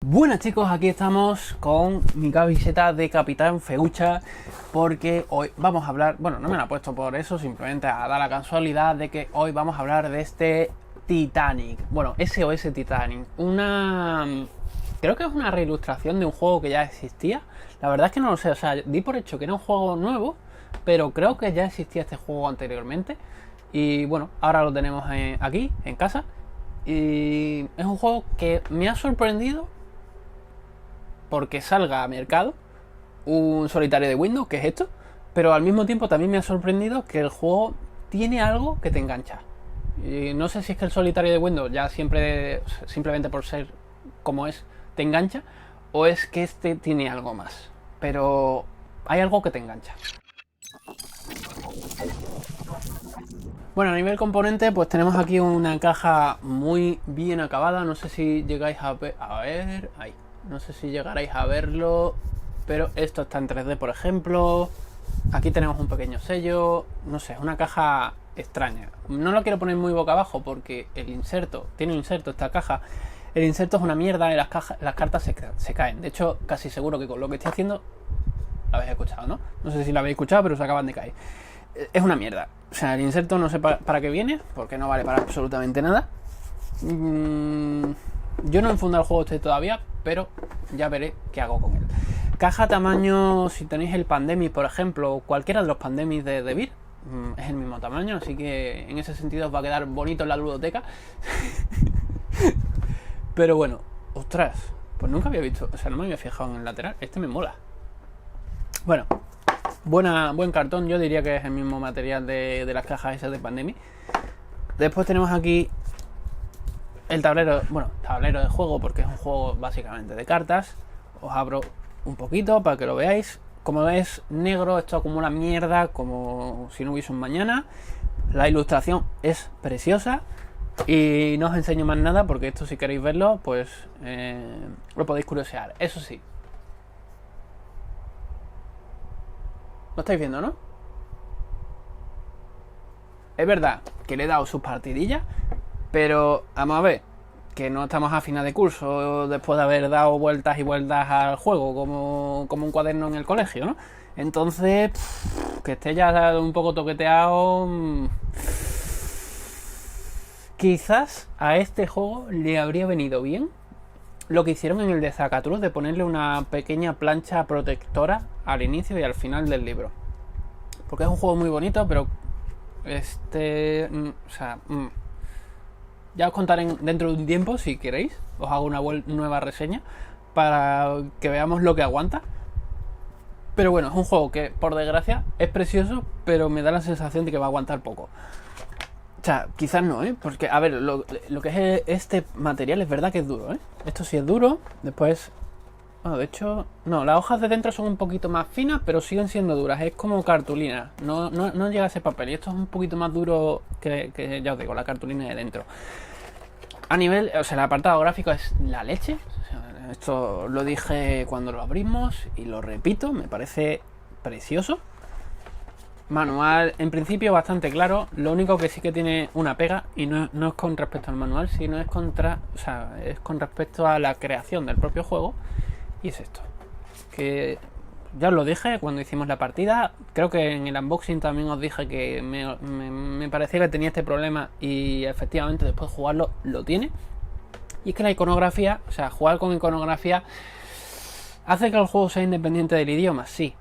Buenas chicos, aquí estamos con mi camiseta de Capitán Feucha porque hoy vamos a hablar, bueno, no me la he puesto por eso, simplemente da la casualidad de que hoy vamos a hablar de este Titanic, bueno, SOS Titanic, creo que es una reilustración de un juego que ya existía, la verdad es que no lo sé, o sea, di por hecho que era un juego nuevo, pero creo que ya existía este juego anteriormente y bueno, ahora lo tenemos aquí, en casa, y es un juego que me ha sorprendido porque salga a mercado un solitario de Windows, que es esto, pero al mismo tiempo también me ha sorprendido que el juego tiene algo que te engancha. Y no sé si es que el solitario de Windows ya siempre, simplemente por ser como es, te engancha, o es que este tiene algo más. Pero hay algo que te engancha. Bueno, a nivel componente, pues tenemos aquí una caja muy bien acabada. No sé si llegáis a ver. A ver, ahí. No sé si llegaréis a verlo. Pero esto está en 3D, por ejemplo. Aquí tenemos un pequeño sello. No sé, es una caja extraña. No lo quiero poner muy boca abajo porque el inserto, tiene un inserto esta caja. El inserto es una mierda y las cartas se caen. De hecho, casi seguro que con lo que estoy haciendo lo habéis escuchado, ¿no? No sé si lo habéis escuchado, pero se acaban de caer. Es una mierda. O sea, el inserto no sé para qué viene, porque no vale para absolutamente nada. Yo no he enfundado el juego este todavía, pero ya veré qué hago con él. Caja tamaño, si tenéis el Pandemic, por ejemplo, o cualquiera de los Pandemics de Beer, es el mismo tamaño, así que en ese sentido os va a quedar bonito en la ludoteca. Pero bueno, ostras, pues nunca había visto, o sea, no me había fijado en el lateral. Este me mola. Bueno, buen cartón, yo diría que es el mismo material de las cajas esas de Pandemic. Después tenemos aquí el tablero, bueno, tablero de juego, porque es un juego básicamente de cartas. Os abro un poquito para que lo veáis. Como veis, negro, esto acumula mierda como si no hubiese un mañana. La ilustración es preciosa. Y no os enseño más nada porque esto, si queréis verlo, pues lo podéis curiosear. Eso sí, lo estáis viendo, ¿no? Es verdad que le he dado sus partidillas, pero vamos a ver, que no estamos a final de curso después de haber dado vueltas y vueltas al juego como un cuaderno en el colegio, ¿no? Entonces, que esté ya un poco toqueteado. Quizás a este juego le habría venido bien lo que hicieron en el de Zacatrus, de ponerle una pequeña plancha protectora al inicio y al final del libro. Porque es un juego muy bonito, pero ya os contaré dentro de un tiempo, si queréis. Os hago una nueva reseña para que veamos lo que aguanta. Pero bueno, es un juego que, por desgracia, es precioso, pero me da la sensación de que va a aguantar poco. O sea, quizás no, ¿eh? Porque, a ver, lo que es este material es verdad que es duro, ¿eh? Esto sí es duro. Después, bueno, de hecho, no, las hojas de dentro son un poquito más finas, pero siguen siendo duras. Es como cartulina. No llega a ser papel. Y esto es un poquito más duro que ya os digo, la cartulina de dentro. A nivel, o sea, el apartado gráfico es la leche. O sea, esto lo dije cuando lo abrimos y lo repito, me parece precioso. Manual, en principio, bastante claro. Lo único que sí que tiene una pega, y no es con respecto al manual, sino es es con respecto a la creación del propio juego. Y es esto. Que ya os lo dije cuando hicimos la partida. Creo que en el unboxing también os dije que me parecía que tenía este problema. Y efectivamente después de jugarlo lo tiene. Y es que la iconografía, o sea, jugar con iconografía hace que el juego sea independiente del idioma, sí.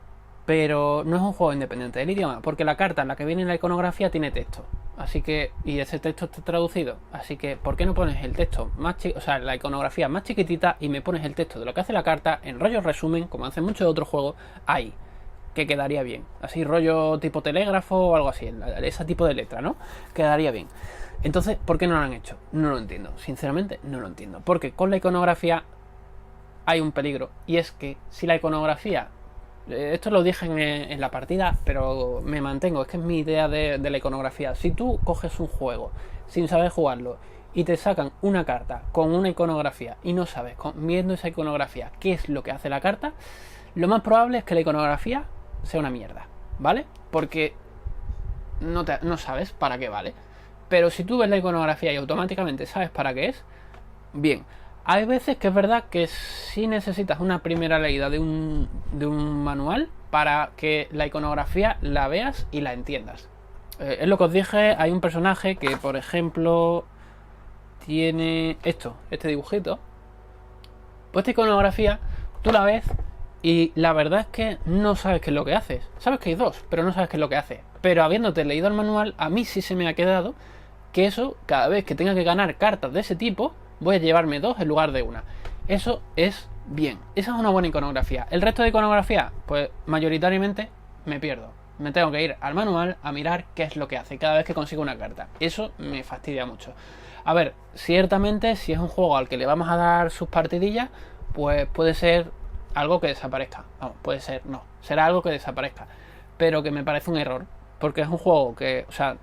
Pero no es un juego independiente del idioma, porque la carta en la que viene la iconografía tiene texto. Así que, y ese texto está traducido. Así que, ¿por qué no pones el texto más o sea, la iconografía más chiquitita y me pones el texto de lo que hace la carta en rollo resumen, como hacen muchos otros juegos, ahí? Que quedaría bien. Así, rollo tipo telégrafo o algo así, ese tipo de letra, ¿no? Quedaría bien. Entonces, ¿por qué no lo han hecho? No lo entiendo. Sinceramente, no lo entiendo. Porque con la iconografía hay un peligro. Y es que si la iconografía, esto lo dije en la partida, pero me mantengo, es que es mi idea de la iconografía. Si tú coges un juego sin saber jugarlo y te sacan una carta con una iconografía y no sabes, viendo esa iconografía, qué es lo que hace la carta, lo más probable es que la iconografía sea una mierda, ¿vale? Porque no sabes para qué vale. Pero si tú ves la iconografía y automáticamente sabes para qué es, bien. Hay veces que es verdad que sí necesitas una primera leída de un manual para que la iconografía la veas y la entiendas. Es lo que os dije, hay un personaje que, por ejemplo, tiene este dibujito. Pues esta iconografía, tú la ves y la verdad es que no sabes qué es lo que haces. Sabes que hay dos, pero no sabes qué es lo que hace. Pero habiéndote leído el manual, a mí sí se me ha quedado que eso, cada vez que tenga que ganar cartas de ese tipo, voy a llevarme dos en lugar de una. Eso es bien. Esa es una buena iconografía. El resto de iconografía, pues mayoritariamente me pierdo. Me tengo que ir al manual a mirar qué es lo que hace cada vez que consigo una carta. Eso me fastidia mucho. A ver, ciertamente si es un juego al que le vamos a dar sus partidillas, pues puede ser algo que desaparezca. No, puede ser, no. Será algo que desaparezca. Pero que me parece un error. Porque es un juego que, o sea,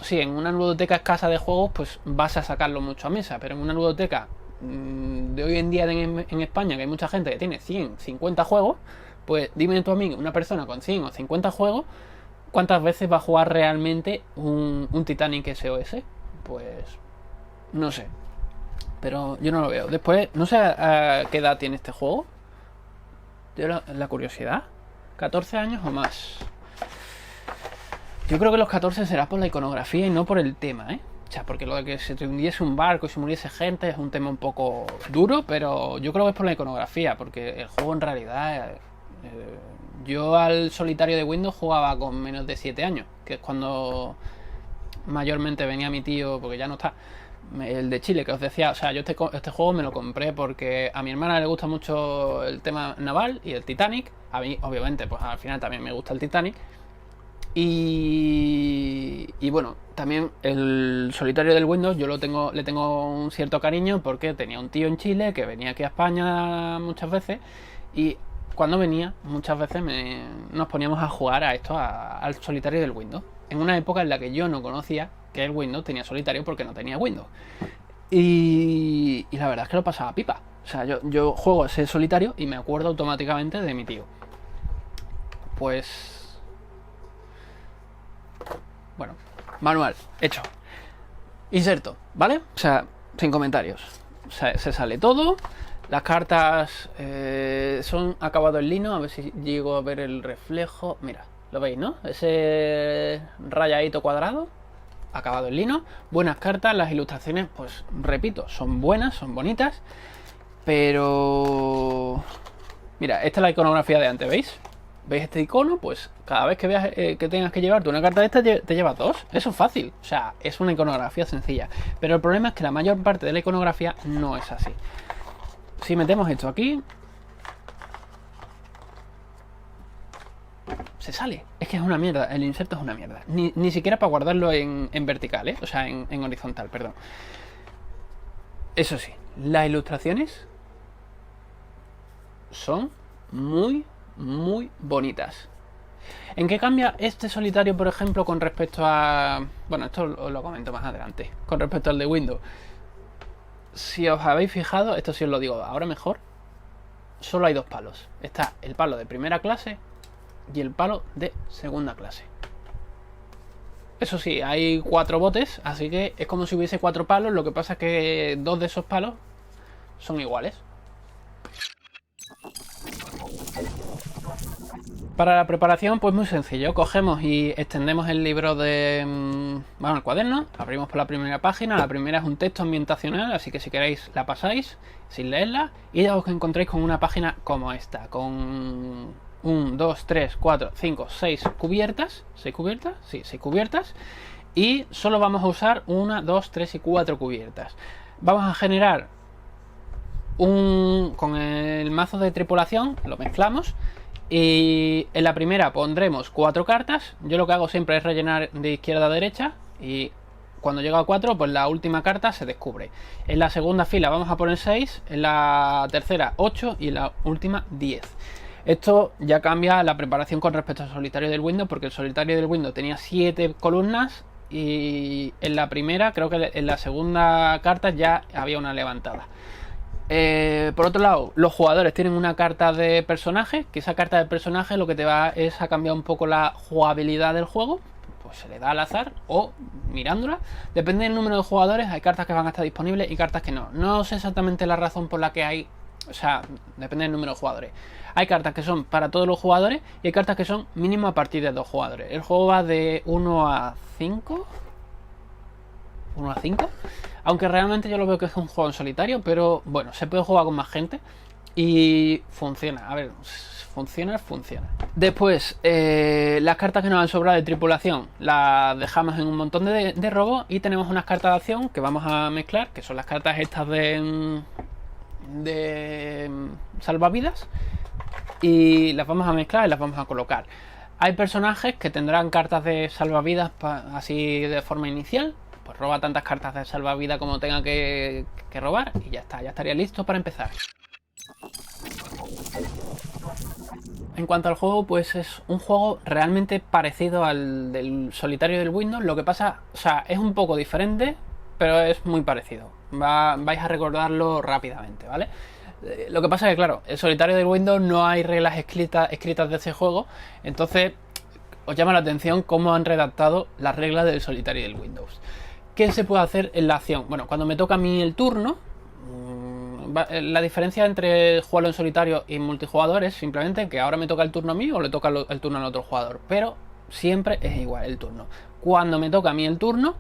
sí, en una ludoteca escasa de juegos, pues vas a sacarlo mucho a mesa. Pero en una ludoteca de hoy en día en España, que hay mucha gente que tiene 100, 50 juegos, pues dime tú a mí, una persona con 100 o 50 juegos, ¿cuántas veces va a jugar realmente un Titanic SOS? Pues no sé. Pero yo no lo veo. Después, no sé a qué edad tiene este juego. Yo la curiosidad. 14 años o más. Yo creo que los 14 será por la iconografía y no por el tema, ¿eh? O sea, porque lo de que se te hundiese un barco y se muriese gente es un tema un poco duro, pero yo creo que es por la iconografía, porque el juego en realidad... yo al solitario de Windows jugaba con menos de 7 años, que es cuando mayormente venía mi tío, porque ya no está, el de Chile, que os decía. O sea, yo este juego me lo compré porque a mi hermana le gusta mucho el tema naval y el Titanic. A mí, obviamente, pues al final también me gusta el Titanic. Y bueno, también el solitario del Windows yo le tengo un cierto cariño porque tenía un tío en Chile que venía aquí a España muchas veces, y cuando venía muchas veces nos poníamos a jugar a esto, al solitario del Windows, en una época en la que yo no conocía que el Windows tenía solitario porque no tenía Windows. Y la verdad es que lo pasaba pipa. O sea, yo juego ese solitario y me acuerdo automáticamente de mi tío. Pues... bueno, manual, hecho. Inserto, ¿vale? O sea, sin comentarios. O sea, se sale todo. Las cartas son acabado en lino. A ver si llego a ver el reflejo. Mira, lo veis, ¿no? Ese rayadito cuadrado, acabado en lino. Buenas cartas. Las ilustraciones, pues repito, son buenas, son bonitas. Pero... mira, esta es la iconografía de antes, ¿veis? ¿Veis este icono? Pues cada vez que veas que tengas que llevarte una carta de esta, te llevas dos. Eso es fácil. O sea, es una iconografía sencilla. Pero el problema es que la mayor parte de la iconografía no es así. Si metemos esto aquí, se sale. Es que es una mierda. El inserto es una mierda. Ni siquiera para guardarlo en vertical, ¿eh? O sea, en horizontal, perdón. Eso sí, las ilustraciones son muy bonitas. ¿En qué cambia este solitario, por ejemplo, con respecto a... bueno, esto os lo comento más adelante. Con respecto al de Windows. Si os habéis fijado, esto sí os lo digo ahora mejor, solo hay dos palos. Está el palo de primera clase y el palo de segunda clase. Eso sí, hay 4 botes, así que es como si hubiese 4 palos. Lo que pasa es que 2 de esos palos son iguales. Para la preparación, pues muy sencillo. Cogemos y extendemos el libro de... bueno, el cuaderno. Abrimos por la primera página. La primera es un texto ambientacional, así que si queréis la pasáis sin leerla. Y ya os encontréis con una página como esta, con 1, 2, 3, 4, 5, 6 cubiertas. ¿6 cubiertas? Sí, 6 cubiertas. Y solo vamos a usar 1, 2, 3 y 4 cubiertas. Vamos a generar con el mazo de tripulación, lo mezclamos. Y en la primera pondremos 4 cartas. Yo lo que hago siempre es rellenar de izquierda a derecha. Y cuando llego a 4, pues la última carta se descubre. En la segunda fila vamos a poner 6. En la tercera 8. Y en la última 10. Esto ya cambia la preparación con respecto al solitario del Windows, porque el solitario del Windows tenía 7 columnas. Y en la primera, creo que en la segunda carta ya había una levantada. Por otro lado, los jugadores tienen una carta de personaje, que esa carta de personaje lo que te va es a cambiar un poco la jugabilidad del juego. pues se le da al azar o mirándola. Depende del número de jugadores, hay cartas que van a estar disponibles y cartas que no. No sé exactamente la razón por la que hay, o sea, depende del número de jugadores. Hay cartas que son para todos los jugadores y hay cartas que son mínimo a partir de 2 jugadores. El juego va de 1 a 5. 1 a 5. Aunque realmente yo lo veo que es un juego en solitario, pero bueno, se puede jugar con más gente y funciona. A ver, funciona. Después, las cartas que nos han sobrado de tripulación las dejamos en un montón de robos y tenemos unas cartas de acción que vamos a mezclar, que son las cartas estas de salvavidas, y las vamos a mezclar y las vamos a colocar. Hay personajes que tendrán cartas de salvavidas así de forma inicial. Pues roba tantas cartas de salvavidas como tenga que robar y ya está, ya estaría listo para empezar. En cuanto al juego, pues es un juego realmente parecido al del solitario del Windows. Lo que pasa, o sea, es un poco diferente, pero es muy parecido. Vais a recordarlo rápidamente, ¿vale? Lo que pasa es que, claro, el solitario del Windows no hay reglas escritas de ese juego, entonces os llama la atención cómo han redactado las reglas del solitario del Windows. ¿Qué se puede hacer en la acción? Bueno, cuando me toca a mí el turno, la diferencia entre jugarlo en solitario y multijugador es simplemente que ahora me toca el turno a mí o le toca el turno al otro jugador, pero siempre es igual el turno. Cuando me toca a mí el turno,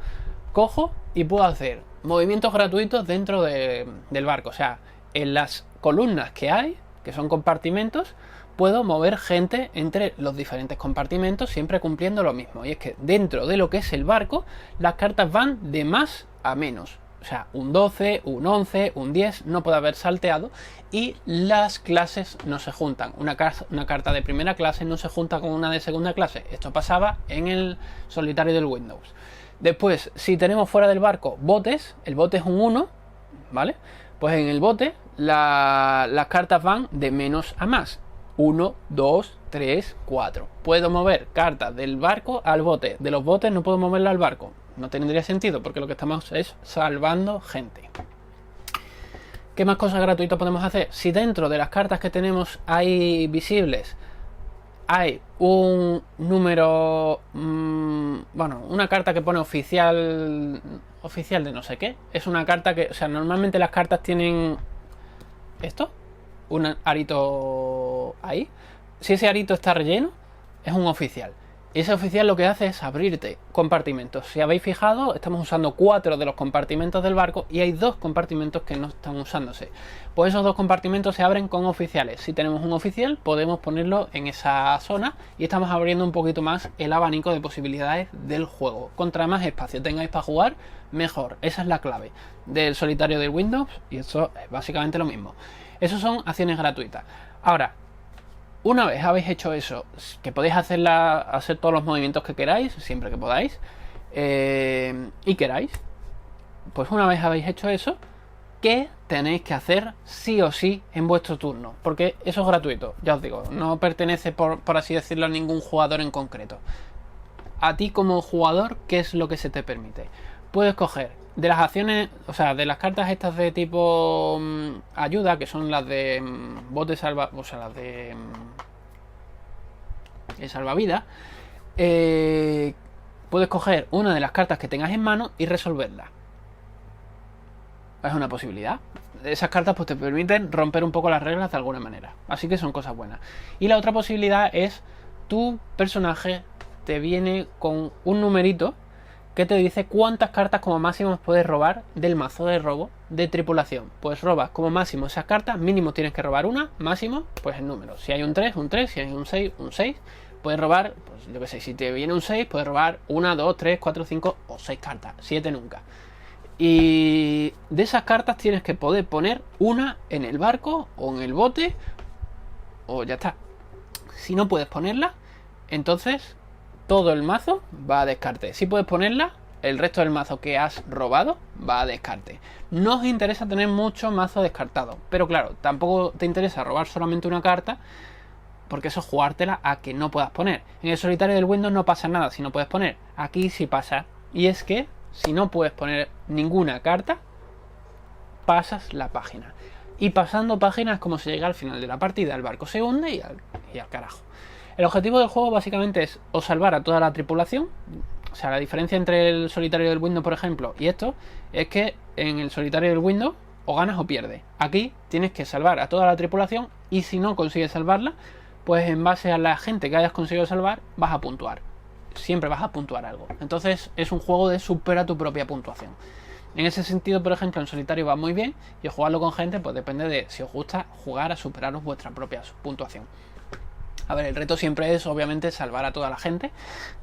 cojo y puedo hacer movimientos gratuitos dentro del barco. O sea, en las columnas que hay, que son compartimentos, puedo mover gente entre los diferentes compartimentos, siempre cumpliendo lo mismo. Y es que dentro de lo que es el barco, las cartas van de más a menos. O sea, un 12, un 11, un 10, no puede haber salteado. Y las clases no se juntan. Una carta de primera clase no se junta con una de segunda clase. Esto pasaba en el solitario del Windows. Después, si tenemos fuera del barco botes, el bote es un 1, ¿vale? Pues en el bote las cartas van de menos a más. 1, 2, 3, 4. Puedo mover cartas del barco al bote. De los botes no puedo moverla al barco. No tendría sentido porque lo que estamos es salvando gente. ¿Qué más cosas gratuitas podemos hacer? Si dentro de las cartas que tenemos ahí visibles hay un número, bueno, una carta que pone oficial de no sé qué. Es una carta que, o sea, normalmente las cartas tienen esto, un arito ahí. Si ese arito está relleno, es un oficial. Y ese oficial lo que hace es abrirte compartimentos. Si habéis fijado, estamos usando 4 de los compartimentos del barco y hay 2 compartimentos que no están usándose. Pues esos 2 compartimentos se abren con oficiales. Si tenemos un oficial, podemos ponerlo en esa zona y estamos abriendo un poquito más el abanico de posibilidades del juego. Contra más espacio tengáis para jugar, mejor. Esa es la clave del solitario del Windows y eso es básicamente lo mismo. Esos son acciones gratuitas. Ahora, una vez habéis hecho eso, que podéis hacer todos los movimientos que queráis, siempre que podáis, y queráis, pues una vez habéis hecho eso, ¿qué tenéis que hacer sí o sí en vuestro turno? Porque eso es gratuito, ya os digo, no pertenece, por así decirlo, a ningún jugador en concreto. A ti como jugador, ¿qué es lo que se te permite? Puedes coger de las acciones, o sea, de las cartas estas de tipo ayuda, que son las de bote salva, o sea, las de salvavidas, puedes coger una de las cartas que tengas en mano y resolverla. Es una posibilidad. Esas cartas pues te permiten romper un poco las reglas de alguna manera, así que son cosas buenas. Y la otra posibilidad es tu personaje te viene con un numerito que te dice cuántas cartas como máximo puedes robar del mazo de robo de tripulación. Pues robas como máximo esas cartas, mínimo tienes que robar una, máximo, pues el número. Si hay un 3, un 3, si hay un 6, un 6. Puedes robar, pues yo que sé, si te viene un 6, puedes robar 1, 2, 3, 4, 5 o 6 cartas, 7 nunca. Y de esas cartas tienes que poder poner una en el barco o en el bote o ya está. Si no puedes ponerla, entonces todo el mazo va a descarte. Si puedes ponerla, el resto del mazo que has robado va a descarte. No os interesa tener mucho mazo descartado, pero claro, tampoco te interesa robar solamente una carta, porque eso es jugártela a que no puedas poner. En el solitario del Windows no pasa nada si no puedes poner. Aquí sí pasa. Y es que si no puedes poner ninguna carta, pasas la página. Y pasando páginas es como se llega al final de la partida. El barco se hunde y al carajo. El objetivo del juego básicamente es o salvar a toda la tripulación, O sea, la diferencia entre el solitario del Windows, por ejemplo, y esto, es que en el solitario del Windows o ganas o pierdes. Aquí tienes que salvar a toda la tripulación y si no consigues salvarla, pues en base a la gente que hayas conseguido salvar, vas a puntuar. Siempre vas a puntuar algo. Entonces es un juego de supera tu propia puntuación. En ese sentido, por ejemplo, en solitario va muy bien y jugarlo con gente, pues depende de si os gusta jugar a superaros vuestra propia puntuación. A ver, el reto siempre es, obviamente, salvar a toda la gente,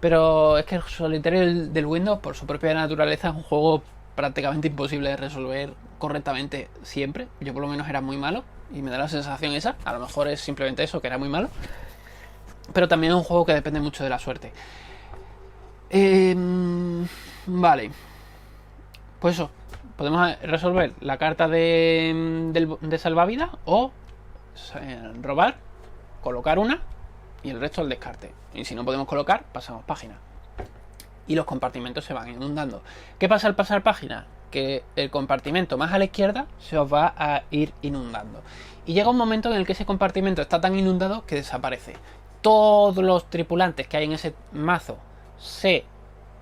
pero es que el solitario del Windows, por su propia naturaleza, es un juego prácticamente imposible de resolver correctamente siempre. Yo por lo menos era muy malo y me da la sensación esa. A lo mejor es simplemente eso, que era muy malo. Pero también es un juego que depende mucho de la suerte. Vale. Pues eso, podemos resolver la carta de salvavidas o robar, colocar una y el resto al descarte. Y si no podemos colocar, pasamos página. Y los compartimentos se van inundando. ¿Qué pasa al pasar página? Que el compartimento más a la izquierda se os va a ir inundando. Y llega un momento en el que ese compartimento está tan inundado que desaparece. Todos los tripulantes que hay en ese mazo se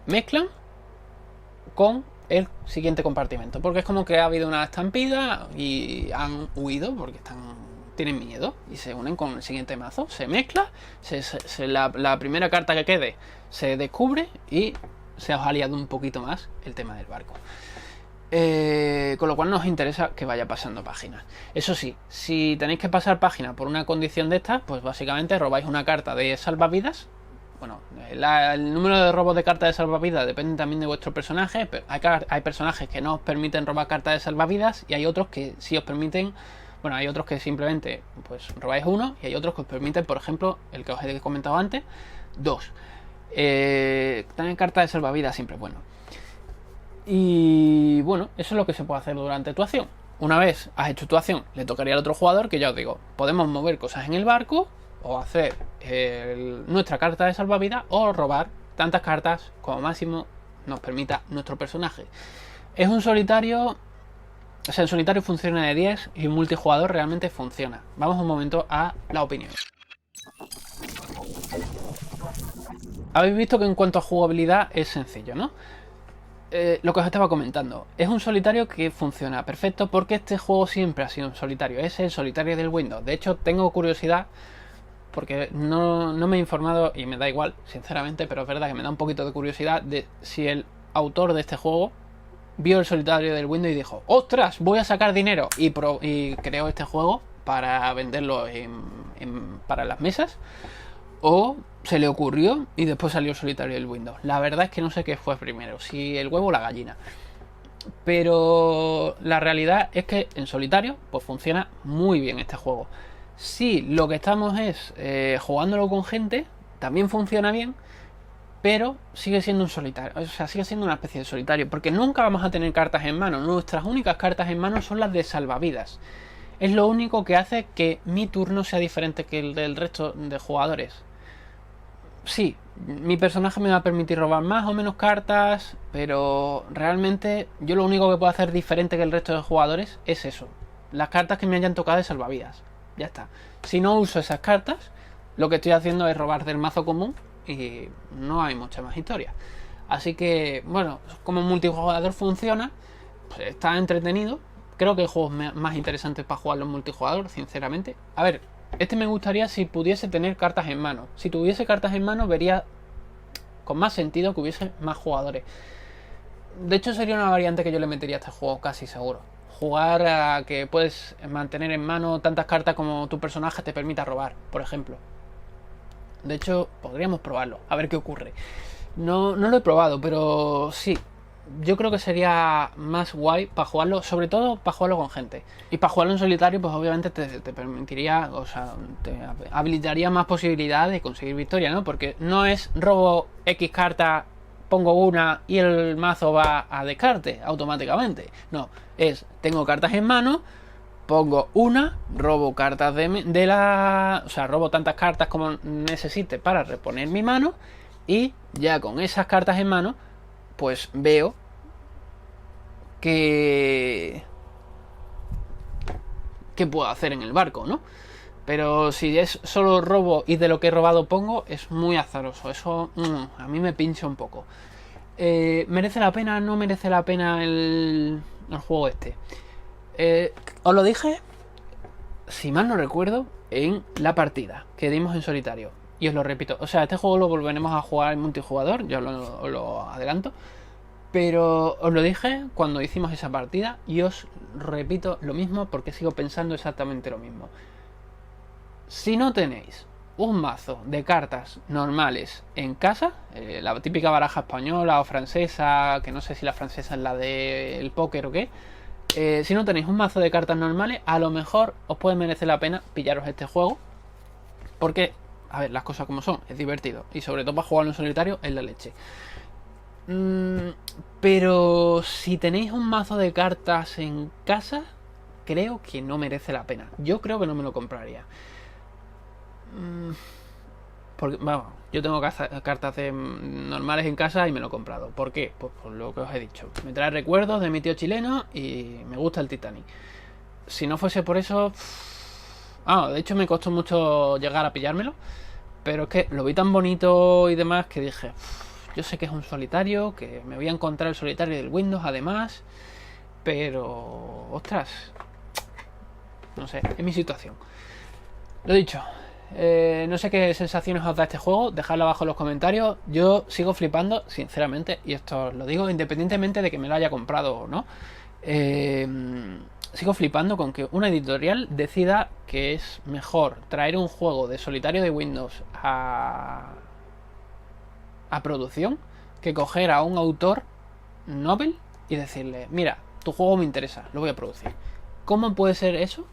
mezclan con el siguiente compartimento. Porque es como que ha habido una estampida y han huido porque tienen miedo y se unen con el siguiente mazo. Se mezcla, la primera carta que quede se descubre y se os ha liado un poquito más el tema del barco. Con lo cual nos interesa que vaya pasando páginas. Eso sí, si tenéis que pasar página por una condición de estas, pues básicamente robáis una carta de salvavidas. Bueno, el número de robos de cartas de salvavidas depende también de vuestro personaje, pero hay personajes que no os permiten robar cartas de salvavidas y hay otros que sí os permiten. Bueno, hay otros que simplemente pues robáis uno y hay otros que os permiten, por ejemplo, el que os he comentado antes, 2. Tener cartas de salvavidas siempre es bueno. Y bueno, eso es lo que se puede hacer durante tu acción. Una vez has hecho tu acción, le tocaría al otro jugador, que ya os digo, podemos mover cosas en el barco o hacer nuestra carta de salvavidas o robar tantas cartas como máximo nos permita nuestro personaje. Es un solitario, o sea, en solitario funciona de 10 y en multijugador realmente funciona. Vamos un momento a la opinión. Habéis visto que en cuanto a jugabilidad es sencillo, ¿no? Lo que os estaba comentando, es un solitario que funciona perfecto porque este juego siempre ha sido un solitario, es el solitario del Windows. De hecho, tengo curiosidad porque no me he informado y me da igual, sinceramente, pero es verdad que me da un poquito de curiosidad de si el autor de este juego vio el solitario del Windows y dijo: ¡ostras! Voy a sacar dinero y creó este juego para venderlo para las mesas, o se le ocurrió y después salió el solitario del Windows. La verdad es que no sé qué fue primero, si el huevo o la gallina. Pero la realidad es que en solitario pues funciona muy bien este juego. Si lo que estamos es jugándolo con gente, también funciona bien, pero sigue siendo un solitario, o sea, sigue siendo una especie de solitario, porque nunca vamos a tener cartas en mano. Nuestras únicas cartas en mano son las de salvavidas. Es lo único que hace que mi turno sea diferente que el del resto de jugadores. Sí, mi personaje me va a permitir robar más o menos cartas, pero realmente yo lo único que puedo hacer diferente que el resto de jugadores es eso: las cartas que me hayan tocado de salvavidas. Ya está. Si no uso esas cartas, lo que estoy haciendo es robar del mazo común y no hay mucha más historia. Así que, bueno, como multijugador funciona, pues está entretenido. Creo que hay juegos más interesantes para jugarlo en multijugador, sinceramente. A ver, este me gustaría si pudiese tener cartas en mano. Si tuviese cartas en mano, vería con más sentido que hubiese más jugadores. De hecho, sería una variante que yo le metería a este juego, casi seguro. Jugar a que puedes mantener en mano tantas cartas como tu personaje te permita robar, por ejemplo. De hecho, podríamos probarlo, a ver qué ocurre. No lo he probado, pero sí. Yo creo que sería más guay para jugarlo, sobre todo para jugarlo con gente. Y para jugarlo en solitario, pues obviamente te permitiría, o sea, te habilitaría más posibilidades de conseguir victoria, ¿no? Porque no es robo X carta, pongo una y el mazo va a descarte automáticamente. No, es tengo cartas en mano, pongo una, robo cartas o sea, robo tantas cartas como necesite para reponer mi mano y ya con esas cartas en mano pues veo que puedo hacer en el barco, ¿no? Pero si es solo robo y de lo que he robado pongo, es muy azaroso. Eso a mí me pincha un poco. ¿Merece la pena? ¿No merece la pena el juego este? Os lo dije, si mal no recuerdo, en la partida que dimos en solitario. Y os lo repito, o sea, este juego lo volveremos a jugar en multijugador, yo os lo adelanto. Pero os lo dije cuando hicimos esa partida y os repito lo mismo porque sigo pensando exactamente lo mismo. Si no tenéis un mazo de cartas normales en casa, la típica baraja española o francesa, que no sé si la francesa es la del póker o qué, si no tenéis un mazo de cartas normales, a lo mejor os puede merecer la pena pillaros este juego, porque, a ver, las cosas como son, es divertido y sobre todo para jugarlo en solitario es la leche. Pero si tenéis un mazo de cartas en casa, creo que no merece la pena. Yo creo que no me lo compraría. Porque, vamos, yo tengo cartas normales en casa y me lo he comprado. ¿Por qué? Pues por lo que os he dicho. Me trae recuerdos de mi tío chileno y me gusta el Titanic. Si no fuese por eso... de hecho me costó mucho llegar a pillármelo. Pero es que lo vi tan bonito y demás que dije... Yo sé que es un solitario, que me voy a encontrar el solitario del Windows además, pero... ostras, no sé, es mi situación. Lo dicho, no sé qué sensaciones os da este juego, dejadlo abajo en los comentarios. Yo sigo flipando, sinceramente, y esto lo digo independientemente de que me lo haya comprado o no. Sigo flipando con que una editorial decida que es mejor traer un juego de solitario de Windows a producción que coger a un autor Nobel y decirle, mira, tu juego me interesa, lo voy a producir. ¿Cómo puede ser eso?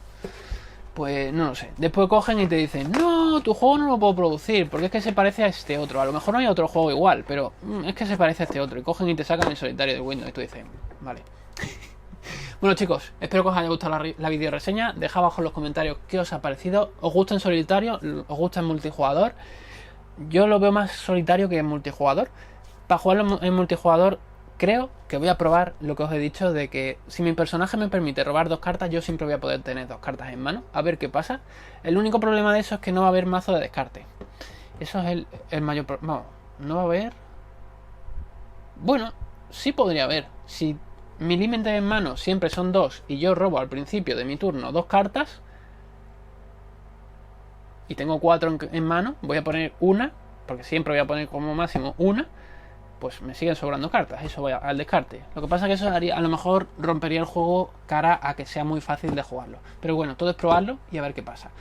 Pues no lo sé. Después cogen y te dicen, no, tu juego no lo puedo producir porque es que se parece a este otro. A lo mejor no hay otro juego igual, pero es que se parece a este otro. Y cogen y te sacan el solitario de Windows y tú dices, vale. Bueno chicos, espero que os haya gustado la video reseña. Dejad abajo en los comentarios qué os ha parecido. ¿Os gusta en solitario? ¿Os gusta en multijugador? Yo lo veo más solitario que en multijugador. Para jugarlo en multijugador creo que voy a probar lo que os he dicho de que si mi personaje me permite robar 2 cartas, yo siempre voy a poder tener 2 cartas en mano. A ver qué pasa. El único problema de eso es que no va a haber mazo de descarte. Eso es el mayor problema. No va a haber... Bueno, sí podría haber. Si mi límite en mano siempre son 2 y yo robo al principio de mi turno 2 cartas... y tengo 4 en mano, voy a poner una, porque siempre voy a poner como máximo una, pues me siguen sobrando cartas, eso voy al descarte. Lo que pasa es que eso haría, a lo mejor rompería el juego cara a que sea muy fácil de jugarlo. Pero bueno, todo es probarlo y a ver qué pasa.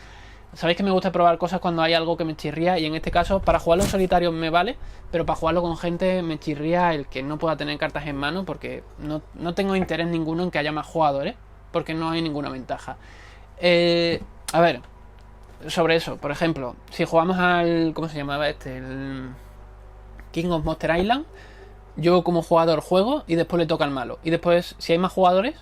Sabéis que me gusta probar cosas cuando hay algo que me chirría, y en este caso para jugarlo en solitario me vale, pero para jugarlo con gente me chirría el que no pueda tener cartas en mano, porque no tengo interés ninguno en que haya más jugadores, porque no hay ninguna ventaja. A ver, sobre eso, por ejemplo, si jugamos al... ¿cómo se llamaba este? El King of Monster Island. Yo como jugador juego y después le toca al malo. Y después, si hay más jugadores,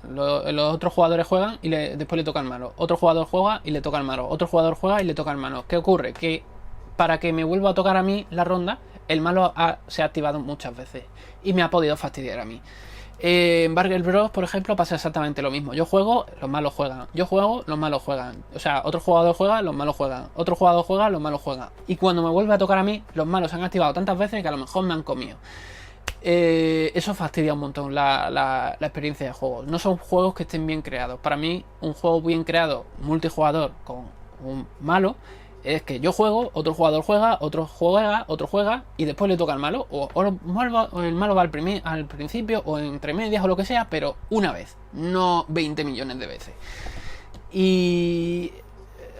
los otros jugadores juegan y después le toca al malo. Otro jugador juega y le toca al malo. Otro jugador juega y le toca al malo. ¿Qué ocurre? Que para que me vuelva a tocar a mí la ronda, el malo se ha activado muchas veces y me ha podido fastidiar a mí. En Burger Bros, por ejemplo, pasa exactamente lo mismo. Yo juego, los malos juegan. Yo juego, los malos juegan. O sea, otro jugador juega, los malos juegan. Otro jugador juega, los malos juegan. Y cuando me vuelve a tocar a mí, los malos se han activado tantas veces que a lo mejor me han comido. Eso fastidia un montón la experiencia de juego. No son juegos que estén bien creados. Para mí, un juego bien creado, multijugador, con un malo, es que yo juego, otro jugador juega, otro juega y después le toca al malo. O el malo va al principio o entre medias o lo que sea, pero una vez, no 20 millones de veces. Y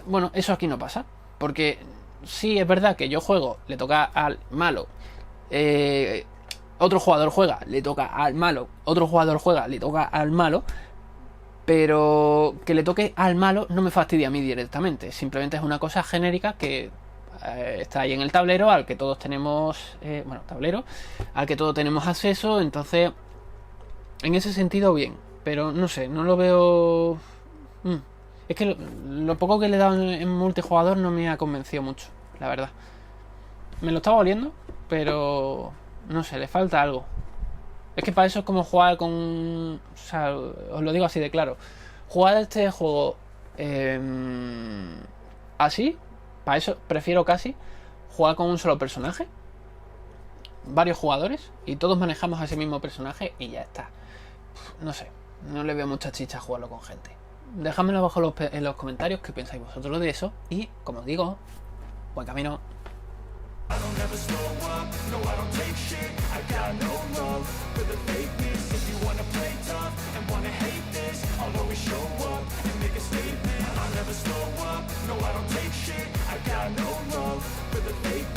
bueno, eso aquí no pasa, porque sí es verdad que yo juego, le toca al malo, otro jugador juega, le toca al malo, otro jugador juega, le toca al malo. Pero que le toque al malo no me fastidia a mí directamente. Simplemente es una cosa genérica que está ahí en el tablero al que todos tenemos... tablero al que todos tenemos acceso. Entonces, en ese sentido, bien. Pero no sé, no lo veo... Es que lo poco que le he dado en multijugador no me ha convencido mucho, la verdad. Me lo estaba oliendo, pero... no sé, le falta algo. Es que para eso es como jugar con... o sea, os lo digo así de claro. Jugar este juego así, para eso prefiero casi jugar con un solo personaje. varios jugadores y todos manejamos a ese mismo personaje y ya está. No sé, no le veo mucha chicha jugarlo con gente. Dejádmelo abajo en los comentarios qué pensáis vosotros de eso y, como os digo, buen camino. I don't ever slow up, no I don't take shit, I got no love for the fakeness. If you wanna play tough and wanna hate this, I'll always show up and make a statement. I'll never slow up, no I don't take shit, I got no love for the fakeness.